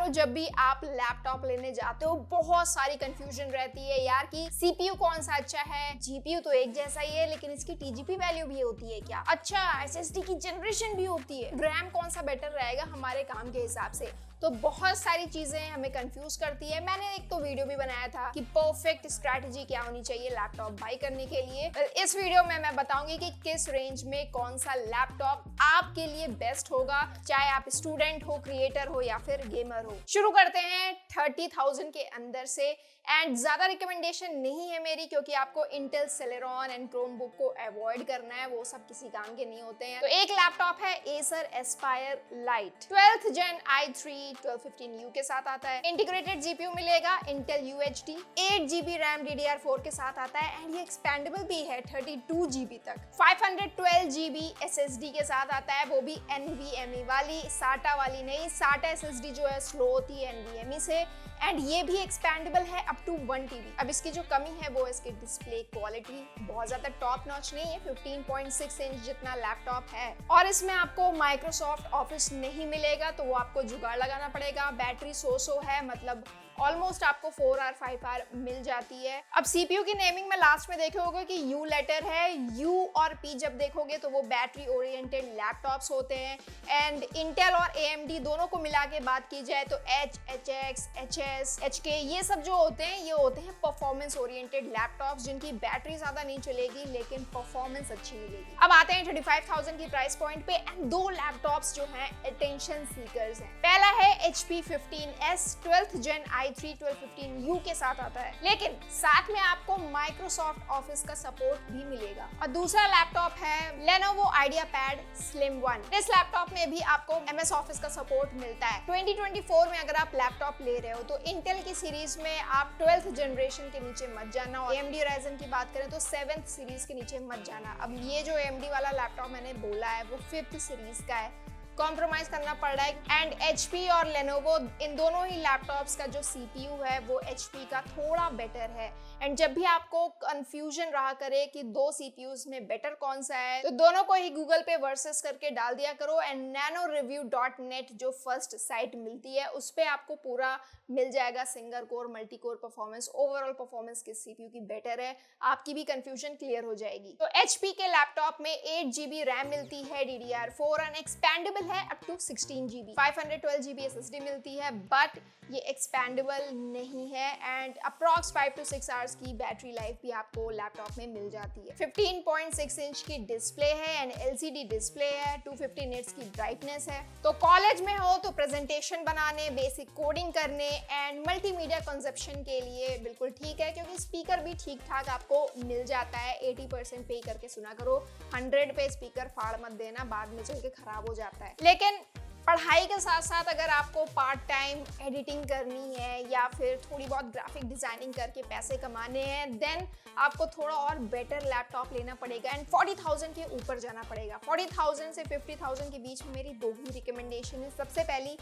करो, जब भी आप लैपटॉप लेने जाते हो बहुत सारी कंफ्यूजन रहती है यार कि सीपीयू कौन सा अच्छा है, जीपीयू तो एक जैसा ही है लेकिन इसकी टीजीपी वैल्यू भी होती है क्या, अच्छा एसएसडी की जनरेशन भी होती है, रैम कौन सा बेटर रहेगा हमारे काम के हिसाब से। तो बहुत सारी चीजें हमें कंफ्यूज करती है। मैंने एक तो वीडियो भी बनाया था कि परफेक्ट स्ट्रैटेजी क्या होनी चाहिए लैपटॉप बाई करने के लिए। इस वीडियो में मैं बताऊंगी कि किस रेंज में कौन सा लैपटॉप आपके लिए बेस्ट होगा, चाहे आप स्टूडेंट हो, क्रिएटर हो या फिर गेमर हो। शुरू करते हैं 30,000 के अंदर से। एंड ज्यादा रिकमेंडेशन नहीं है मेरी, क्योंकि आपको इंटेल सेलेरॉन एंड क्रोमबुक को अवॉइड करना है, वो सब किसी काम के नहीं होते हैं। तो एक लैपटॉप है Acer Aspire light 12th Gen i3 1215U के साथ आता है। इंटीग्रेटेड जीपीयू मिलेगा Intel UHD, 8GB RAM DDR4 के साथ आता है एंड ये एक्सपेंडेबल भी है 32GB तक। 512GB SSD के साथ आता है, वो भी NVMe वाली, SATA वाली नहीं। SATA SSD जो है स्लो होती है NVMe से, एंड ये भी एक्सपेंडेबल है अप टू 1TB। अब इसकी जो कमी है वो इसकी डिस्प्ले क्वालिटी बहुत ज्यादा टॉप नॉच नहीं है, 15.6 इंच जितना लैपटॉप है। और इसमें आपको माइक्रोसॉफ्ट ऑफिस नहीं मिलेगा, तो वो आपको जुगाड़ लगाना पड़ेगा। बैटरी सो है, मतलब ऑलमोस्ट आपको 4 आवर 5 आवर मिल जाती है। अब सीपीयू की नेमिंग में लास्ट में देखे होगे कि यू लेटर है, यू और पी जब देखोगे तो वो बैटरी ओरिएंटेड लैपटॉप्स होते हैं। एंड इंटेल और AMD दोनों को मिला के बात की जाए तो H, HX, HS, HK ये सब जो होते हैं, ये होते हैं परफॉर्मेंस ओरिएंटेड लैपटॉप्स, जिनकी बैटरी ज्यादा नहीं चलेगी लेकिन परफॉर्मेंस अच्छी मिलेगी। अब आते हैं 35,000 की प्राइस पॉइंट पे एंड दो लैपटॉप्स जो हैं अटेंशन सीकर्स हैं। पहला है HP 15S 12th Gen i3 1215U के साथ आता है, लेकिन साथ में आपको माइक्रोसॉफ्ट ऑफिस का सपोर्ट भी मिलेगा। और दूसरा लैपटॉप है Lenovo IdeaPad Slim 1। इस लैपटॉप में भी आपको MS ऑफिस का सपोर्ट मिलता है। 2024 में अगर आप लैपटॉप ले रहे हो तो इंटेल की सीरीज में आप 12th जनरेशन के नीचे मत जाना, और AMD Ryzen की बात करें तो 7th सीरीज के नीचे मत जाना। अब ये जो AMD वाला लैपटॉप मैंने बोला है वो 5th सीरीज का है, कॉम्प्रोमाइज करना पड़ रहा है। एंड HP और Lenovo इन दोनों ही लैपटॉप्स का जो CPU है वो HP का थोड़ा बेटर है। एंड जब भी आपको कंफ्यूजन रहा करे कि दो CPUs में बेटर कौन सा है, तो दोनों को ही गूगल पे वर्सेस करके डाल दिया करो। एंड nanoreview.net जो फर्स्ट साइट मिलती है उस पे आपको पूरा मिल जाएगा single core multi core performance, overall performance किस CPU की बेटर है, आपकी भी कंफ्यूजन क्लियर हो जाएगी। तो HP के लैपटॉप में 8GB रैम मिलती है DDR4 एंड एक्सपेंडेबल है up to 16GB। 512GB SSD मिलती है, बट ये एक्सपेंडेबल नहीं है। एंड अप्रॉक्स 5 to 6 आवर्स की बैटरी लाइफ भी आपको लैपटॉप में मिल जाती है। 15.6 इंच की डिस्प्ले है एंड LCD डिस्प्ले है, 250 निट्स की ब्राइटनेस है। तो कॉलेज में हो तो प्रेजेंटेशन बनाने, बेसिक कोडिंग करने एंड मल्टीमीडिया कंजप्शन के लिए बिल्कुल ठीक है, क्योंकि स्पीकर भी ठीक ठाक आपको मिल जाता है। 80% पे करके सुना करो, 100 पे स्पीकर फाड़ मत देना, बाद में चल के खराब हो जाता है। लेकिन पढ़ाई के साथ साथ अगर आपको पार्ट टाइम एडिटिंग करनी है या फिर थोड़ी बहुत ग्राफिक डिजाइनिंग करके पैसे कमाने हैं, देन आपको थोड़ा और बेटर लैपटॉप लेना पड़ेगा एंड 40,000 के ऊपर जाना पड़ेगा। 40,000 से 50,000 के बीच में मेरी दो ही रिकमेंडेशन है। सबसे पहली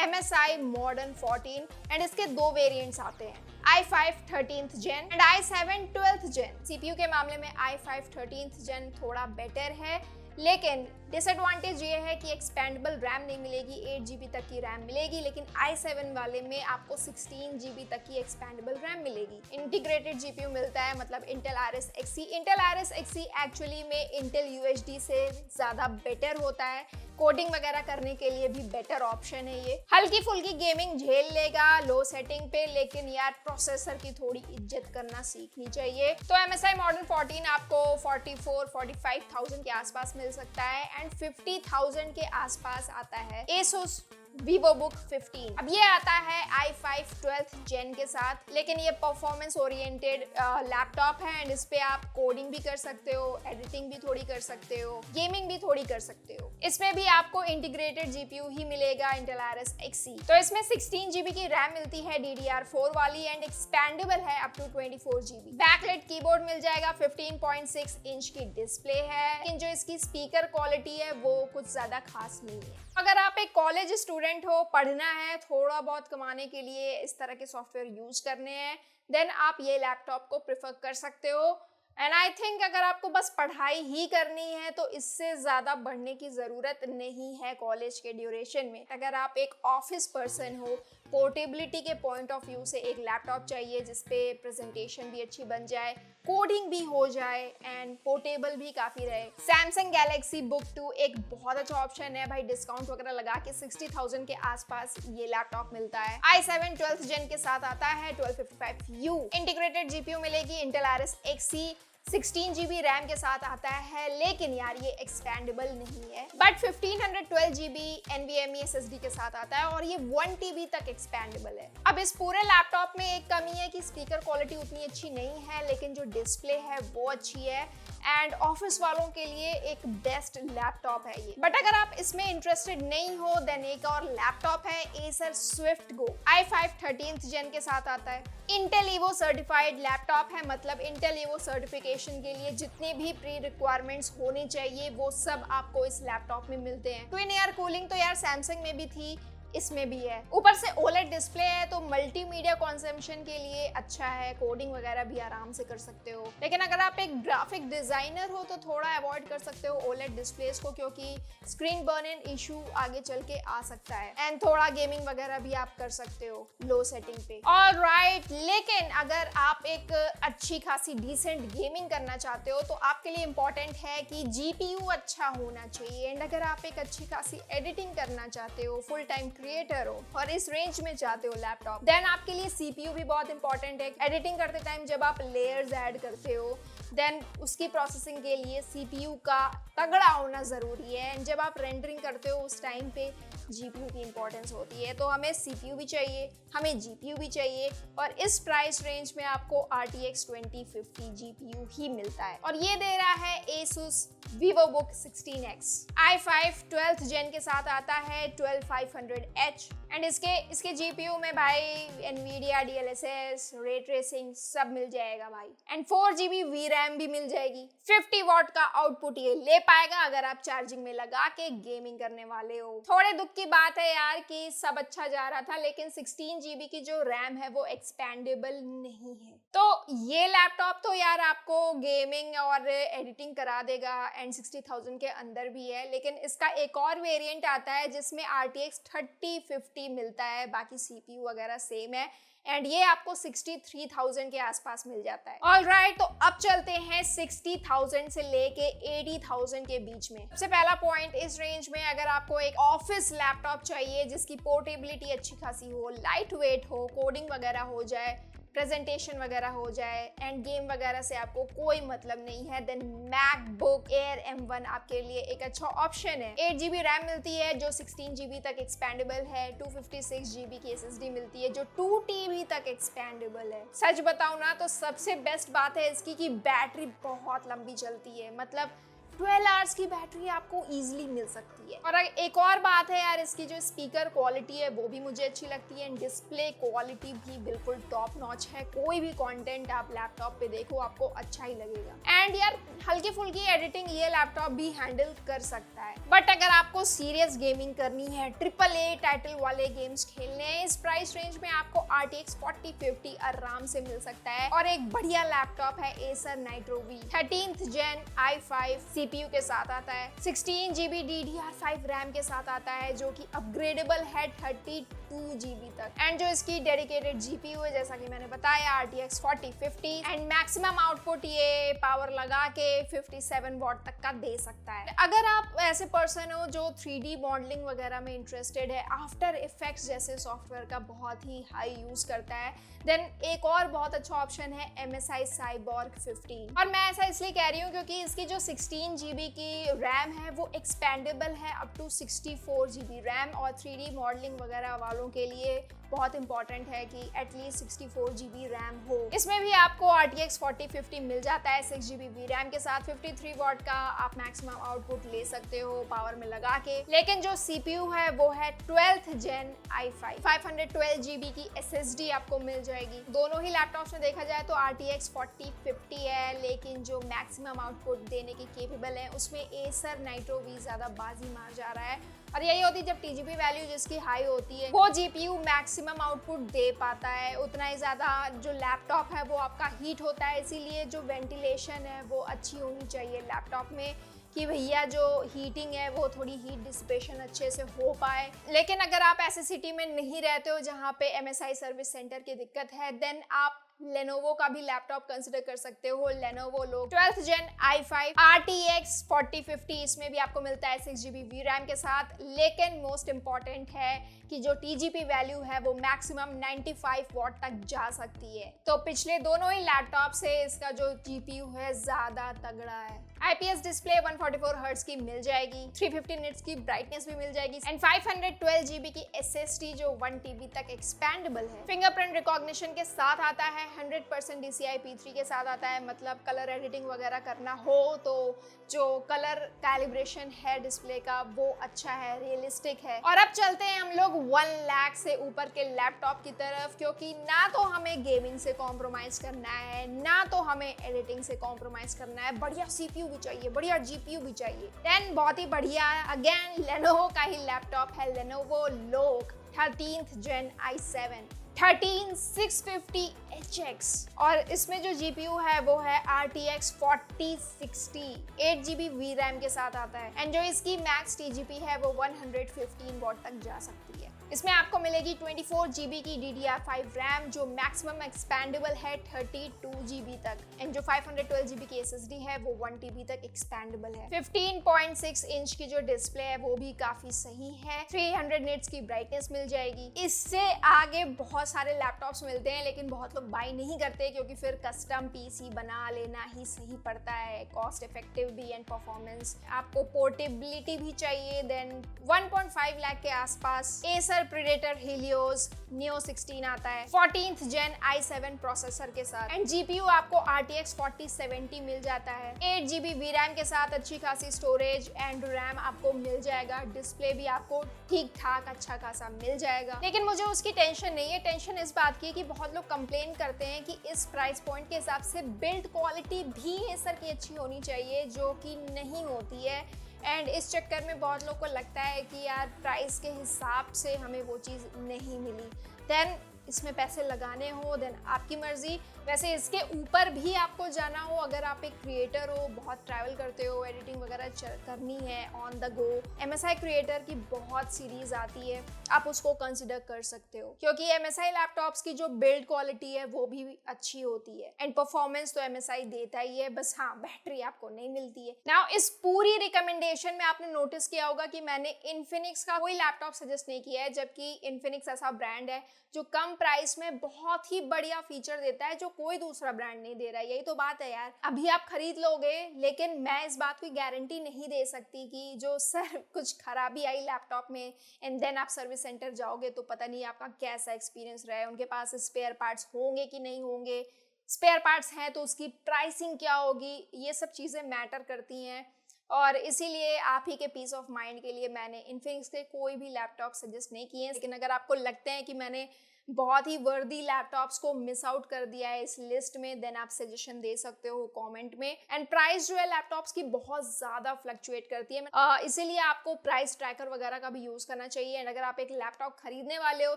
MSI Modern 14 एंड इसके दो वेरिएंट्स आते हैं, i5 13th Gen and i7 12th Gen। CPU के मामले में i5 13th Gen थोड़ा बेटर है, लेकिन डिसएडवांटेज ये है कि एक्सपेंडेबल रैम नहीं मिलेगी, 8GB तक की रैम मिलेगी, लेकिन i7 वाले में आपको 16GB तक की एक्सपेंडेबल रैम मिलेगी। इंटीग्रेटेड GPU मिलता है, मतलब Intel Iris Xe। Intel Iris Xe actually में Intel UHD से ज़्यादा बेटर होता है, कोडिंग वगैरह करने के लिए भी बेटर ऑप्शन है ये। हल्की फुल्की गेमिंग झेल लेगा लो सेटिंग पे, लेकिन यार प्रोसेसर की थोड़ी इज्जत करना सीखनी चाहिए। तो MSI Modern 14 आपको 44-45,000 के आसपास मिल सकता है एंड 50,000 के आसपास आता है Asus VivoBook 15। अब ये आता है i5 12th Gen के साथ, लेकिन ये परफॉर्मेंस ओरिएंटेड लैपटॉप है एंड इस पे आप कोडिंग भी कर सकते हो, एडिटिंग भी थोड़ी कर सकते हो, गेमिंग भी थोड़ी कर सकते हो। इसमें भी आपको इंटीग्रेटेड GPU ही मिलेगा Intel Iris Xe। तो इसमें 16GB की रैम मिलती है DDR4 वाली एंड एक्सपेंडेबल है up to 24GB। Backlight keyboard मिल जाएगा, 15.6 इंच की डिस्प्ले है, लेकिन जो इसकी स्पीकर क्वालिटी है वो कुछ ज्यादा खास नहीं है। अगर आप एक कॉलेज स्टूडेंट हो, पढ़ना है, थोड़ा बहुत कमाने के लिए इस तरह के सॉफ्टवेयर यूज करने हैं, देन आप ये लैपटॉप को प्रेफर कर सकते हो। एंड आई थिंक अगर आपको बस पढ़ाई ही करनी है तो इससे ज़्यादा बढ़ने की ज़रूरत नहीं है कॉलेज के ड्यूरेशन में। अगर आप एक ऑफिस पर्सन हो, पोर्टेबिलिटी के पॉइंट ऑफ व्यू से एक लैपटॉप चाहिए जिसपे प्रेजेंटेशन भी अच्छी बन जाए, कोडिंग भी हो जाए एंड पोर्टेबल भी काफ़ी रहे। सैमसंग गैलेक्सी बुक 2 एक बहुत अच्छा ऑप्शन है भाई। डिस्काउंट वगैरह लगा के 60,000 के आसपास ये लैपटॉप मिलता है। i7 12th जेन के साथ आता है, 1255U इंटीग्रेटेड जीपीयू मिलेगी, Intel Iris Xe 16 GB RAM के साथ आता है, लेकिन यार ये एक्सपेंडेबल नहीं है। बट 1512 GB NVMe SSD के साथ आता है और ये 1 TB तक एक्सपेंडेबल है। अब इस पूरे लैपटॉप में एक कमी है कि स्पीकर क्वालिटी उतनी अच्छी नहीं है, लेकिन जो डिस्प्ले है वो अच्छी है एंड ऑफिस वालों के लिए एक बेस्ट लैपटॉप है ये। बट अगर आप इसमें इंटरेस्टेड नहीं हो देन एक और लैपटॉप है, Acer Swift Go i5 13th जेन के साथ आता है। Intel Evo सर्टिफाइड लैपटॉप है, मतलब Intel Evo सर्टिफिकेशन के लिए जितने भी प्री रिक्वायरमेंट्स होने चाहिए वो सब आपको इस लैपटॉप में मिलते हैं। ट्विन एयर कूलिंग तो यार सैमसंग में भी थी, इसमें भी है। ऊपर से OLED डिस्प्ले है तो मल्टीमीडिया कंजम्पशन के लिए अच्छा है, कोडिंग वगैरह भी आराम से कर सकते हो। लेकिन अगर आप एक ग्राफिक डिजाइनर हो तो थोड़ा अवॉइड कर सकते हो OLED डिस्प्लेस को, क्योंकि स्क्रीन बर्न इन इशू आगे चल के आ सकता है एंड थोड़ा गेमिंग वगैरह भी आप कर सकते हो लो सेटिंग पे। ऑलराइट, लेकिन अगर आप एक अच्छी खासी डिसेंट गेमिंग करना चाहते हो तो आपके लिए इंपॉर्टेंट है कि GPU अच्छा होना चाहिए। एंड अगर आप एक अच्छी खासी एडिटिंग करना चाहते हो, फुल टाइम क्रिएटर हो और इस रेंज में चाहते हो लैपटॉप, देन आपके लिए CPU भी बहुत इंपॉर्टेंट है। एडिटिंग करते टाइम जब आप लेयर्स ऐड करते हो देन उसकी प्रोसेसिंग के लिए CPU का तगड़ा होना ज़रूरी है एंड जब आप रेंडरिंग करते हो उस टाइम पे GPU की इंपॉर्टेंस होती है। तो हमें CPU भी चाहिए, हमें GPU भी चाहिए और इस प्राइस रेंज में आपको RTX 2050 GPU ही मिलता है और ये दे रहा है Asus VivoBook 16X। i5 12th जेन के साथ आता है, 12500H एंड इसके GPU में भाई NVIDIA DLSS, रे ट्रेसिंग सब मिल जाएगा भाई एंड 4GB VRAM भी मिल जाएगी। 50 वॉट का आउटपुट ये ले पाएगा अगर आप चार्जिंग में लगा के गेमिंग करने वाले हो। थोड़े दुख की बात है यार कि सब अच्छा जा रहा था लेकिन 16GB की जो रैम है वो एक्सपेंडेबल नहीं है। तो ये लैपटॉप तो यार आपको गेमिंग और एडिटिंग करा देगा एंड 60,000 के अंदर भी है, लेकिन इसका एक और वेरिएंट आता है जिसमें RTX 3050 मिलता है, बाकी CPU वगैरह सेम है एंड ये आपको 63,000 के आसपास मिल जाता है। ऑलराइट, तो अब चलते हैं 60,000 से लेके 80,000 के बीच में। सबसे पहला पॉइंट, इस रेंज में अगर आपको एक ऑफिस लैपटॉप चाहिए जिसकी पोर्टेबिलिटी अच्छी खासी हो, लाइट वेट हो, कोडिंग वगैरह हो जाए, प्रेजेंटेशन वगैरह हो जाए एंड गेम वगैरह से आपको कोई मतलब नहीं है, देन मैकबुक एयर M1 आपके लिए एक अच्छा ऑप्शन है। 8GB रैम मिलती है जो 16GB तक एक्सपेंडेबल है, 256GB की SSD मिलती है जो 2TB तक एक्सपेंडेबल है। सच बताऊं ना तो सबसे बेस्ट बात है इसकी कि बैटरी बहुत लंबी चलती है, मतलब 12 आवर्स की बैटरी आपको इजीली मिल सकती है। और एक और बात है यार, इसकी जो स्पीकर क्वालिटी है वो भी मुझे अच्छी लगती है, डिस्प्ले क्वालिटी भी बिल्कुल टॉप नॉच है। कोई भी कंटेंट आप लैपटॉप पे देखो आपको अच्छा ही लगेगा एंड यार हल्की फुल्की एडिटिंग ये लैपटॉप भी हैंडल कर सकता है। बट अगर आपको सीरियस गेमिंग करनी है, AAA टाइटल वाले गेम्स खेलने हैं, इस प्राइस रेंज में आपको RTX 4050 आराम से मिल सकता है और एक बढ़िया लैपटॉप है Acer Nitro V 13th Gen i5 CPU के साथ आता है, 16GB DDR5 रैम के साथ आता है जो कि अपग्रेडेबल है 32GB तक एंड जो इसकी डेडिकेटेड GPU है जैसा कि मैंने बताया RTX 4050 एंड मैक्सिमम आउटपुट ये पावर लगा के 57 वॉट तक का दे सकता है। अगर आप ऐसे पर्सन हो जो 3D मॉडलिंग वगैरह में इंटरेस्टेड है, आफ्टर इफेक्ट्स जैसे सॉफ्टवेयर का बहुत ही हाई यूज करता है, देन एक और बहुत अच्छा ऑप्शन है MSI Cyborg 15 और मैं ऐसा इसलिए कह रही हूँ क्योंकि इसकी जो 16GB की रैम है वो एक्सपेंडेबल है अप टू 64GB रैम और 3D मॉडलिंग वगैरह वालों के लिए बहुत इंपॉर्टेंट है कि एटलीस्ट 64GB रैम हो। इसमें भी आपको RTX 4050 मिल जाता है 6GB VRAM के साथ, 53 वॉट का आप मैक्सिमम आउटपुट ले सकते हो पावर में लगा के। लेकिन जो CPU है वो है 12th Gen i5 512GB की SSD आपको मिल जाएगी। दोनों ही लैपटॉप्स में देखा जाए तो RTX 4050 है, लेकिन जो मैक्सिमम आउटपुट देने की केपेबल है उसमें Acer Nitro V ज्यादा बाजी मार जा रहा है और यही होती है जब टीजीपी वैल्यू जिसकी हाई होती है वो जीपीयू मैक्सिमम आउटपुट दे पाता है, उतना ही ज्यादा जो लैपटॉप है वो आपका हीट होता है। इसीलिए जो वेंटिलेशन है वो अच्छी होनी चाहिए लैपटॉप में कि भैया जो हीटिंग है वो थोड़ी हीट डिसिपेशन अच्छे से हो पाए। लेकिन अगर आप ऐसे सिटी में नहीं रहते हो जहाँ पे MSI सर्विस सेंटर की दिक्कत है, देन आप लेनोवो का भी लैपटॉप कंसिडर कर सकते हो। लेनोवो लोग 12th Gen i5 RTX 4050 इसमें भी आपको मिलता है 6GB VRAM के साथ। लेकिन मोस्ट इंपॉर्टेंट है कि जो TGP वैल्यू है वो मैक्सिमम 95 वॉट तक जा सकती है। तो पिछले दोनों ही लैपटॉप से इसका जो GPU है ज्यादा तगड़ा है। IPS डिस्प्ले 144 हर्ट्ज की मिल जाएगी, 350 निट्स की ब्राइटनेस भी मिल जाएगी एंड 512GB की SSD जो 1 TB तक एक्सपेंडेबल है। फिंगरप्रिंट रिकॉग्निशन के साथ आता है, 100% DCI P3 के साथ आता है। मतलब कलर एडिटिंग वगैरह करना हो तो जो कलर कैलिब्रेशन है डिस्प्ले का वो अच्छा है, रियलिस्टिक है। और अब चलते हैं हम लोग 1 लाख से ऊपर के लैपटॉप की तरफ, क्योंकि ना तो हमें गेमिंग से कॉम्प्रोमाइज करना है ना तो हमें एडिटिंग से कॉम्प्रोमाइज करना है। बढ़िया CPU भी चाहिए, बढ़िया GPU भी चाहिए। देन बहुत ही बढ़िया अगेन लेनोवो का ही लैपटॉप है, लेनोवो लोग 13th Gen i7 13650HX और इसमें जो GPU है वो है RTX 4060 8GB VRAM के साथ आता है एंड जो इसकी मैक्स TGP है वो 115 वॉट तक जा सकती है। इसमें आपको मिलेगी 24GB की DDR5 RAM जो मैक्सिमम एक्सपेंडेबल है 32GB तक एंड जो 512GB की SSD है वो 1 TB तक एक्सपेंडेबल है। 15.6 इंच की जो डिस्प्ले है वो भी काफी सही है, 300 निट्स की ब्राइटनेस मिल जाएगी। इससे आगे बहुत सारे लैपटॉप्स मिलते हैं लेकिन बहुत लोग बाई नहीं करते क्योंकि फिर कस्टम PC बना लेना ही सही पड़ता है, कॉस्ट इफेक्टिव भी एंड परफॉर्मेंस। आपको पोर्टेबिलिटी भी चाहिए। देन 1.5 लाख के आसपास एसर प्रेडेटर हीलियोस Neo 16 आता है 14th Gen i7 प्रोसेसर के साथ एंड GPU आपको RTX 4070 मिल जाता है। 8GB VRAM के साथ अच्छी खासी स्टोरेज एंड RAM आपको मिल जाएगा। डिस्प्ले भी आपको ठीक ठाक अच्छा खासा मिल जाएगा। लेकिन मुझे उसकी टेंशन नहीं है, टेंशन इस बात की है कि बहुत लोग कंप्लेन करते हैं कि इस प्राइस पॉइंट के हिसाब से बिल्ड क्वालिटी भी एसर की अच्छी होनी चाहिए, जो कि नहीं होती है। एंड इस चक्कर में बहुत लोग को लगता है कि यार प्राइस के हिसाब से हमें वो चीज़ नहीं मिली। देन इसमें पैसे लगाने हो देन आपकी मर्जी। वैसे इसके ऊपर भी आपको जाना हो, अगर आप एक क्रिएटर हो, बहुत ट्रैवल करते हो, एडिटिंग वगैरह करनी है on the go, MSI creator की बहुत सीरीज आती है, आप उसको कंसिडर कर सकते हो क्योंकि MSI लैपटॉप्स की जो बिल्ड क्वालिटी है वो भी अच्छी होती है एंड परफॉर्मेंस तो MSI देता ही है, बस हाँ बैटरी आपको नहीं मिलती है। नाउ इस पूरी रिकमेंडेशन में आपने नोटिस किया होगा कि मैंने इन्फिनिक्स का कोई लैपटॉप सजेस्ट नहीं किया है, जबकि इन्फिनिक्स ऐसा ब्रांड है जो कम प्राइस में बहुत ही बढ़िया फीचर देता है जो कोई दूसरा ब्रांड नहीं दे रहा है। यही तो बात है यार। अभी आप खरीद लोगे लेकिन मैं इस बात की गारंटी नहीं दे सकती कि जो सर कुछ खराबी आई लैपटॉप में एंड देन आप सर्विस सेंटर जाओगे तो पता नहीं आपका कैसा एक्सपीरियंस रहा है, उनके पास स्पेयर पार्ट्स होंगे कि नहीं होंगे, स्पेयर पार्ट्स हैं तो उसकी प्राइसिंग क्या होगी, ये सब चीज़ें मैटर करती हैं। और इसीलिए आप ही के पीस ऑफ माइंड के लिए मैंने इन्फिनिक्स के कोई भी लैपटॉप सजेस्ट नहीं किए। लेकिन अगर आपको लगते हैं कि मैंने बहुत ही वर्दी लैपटॉप्स को मिस आउट कर दिया है इस लिस्ट में, देन आप सजेशन दे सकते हो कमेंट में। एंड प्राइस जो है लैपटॉप्स की बहुत ज़्यादा फ्लक्चुएट करती है, इसीलिए आपको प्राइस ट्रैकर वगैरह का भी यूज़ करना चाहिए। एंड अगर आप एक लैपटॉप खरीदने वाले हो,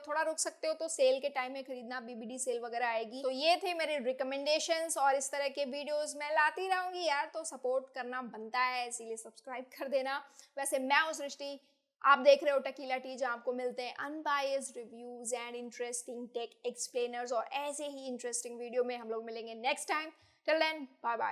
थोड़ा रुक सकते हो तो सेल के टाइम में खरीदना, BBD सेल वगैरह आएगी। तो ये थे मेरे रिकमेंडेशंस और इस तरह के वीडियोज़ मैं लाती रहूँगी यार, तो सपोर्ट करना बनता है, इसीलिए सब्सक्राइब कर देना। वैसे मैं हूँ सृष्टि, आप देख रहे हो टकीला टी, जहाँ आपको मिलते हैं unbiased reviews and interesting tech explainers और ऐसे ही इंटरेस्टिंग वीडियो में हम लोग मिलेंगे next time. Till then bye bye.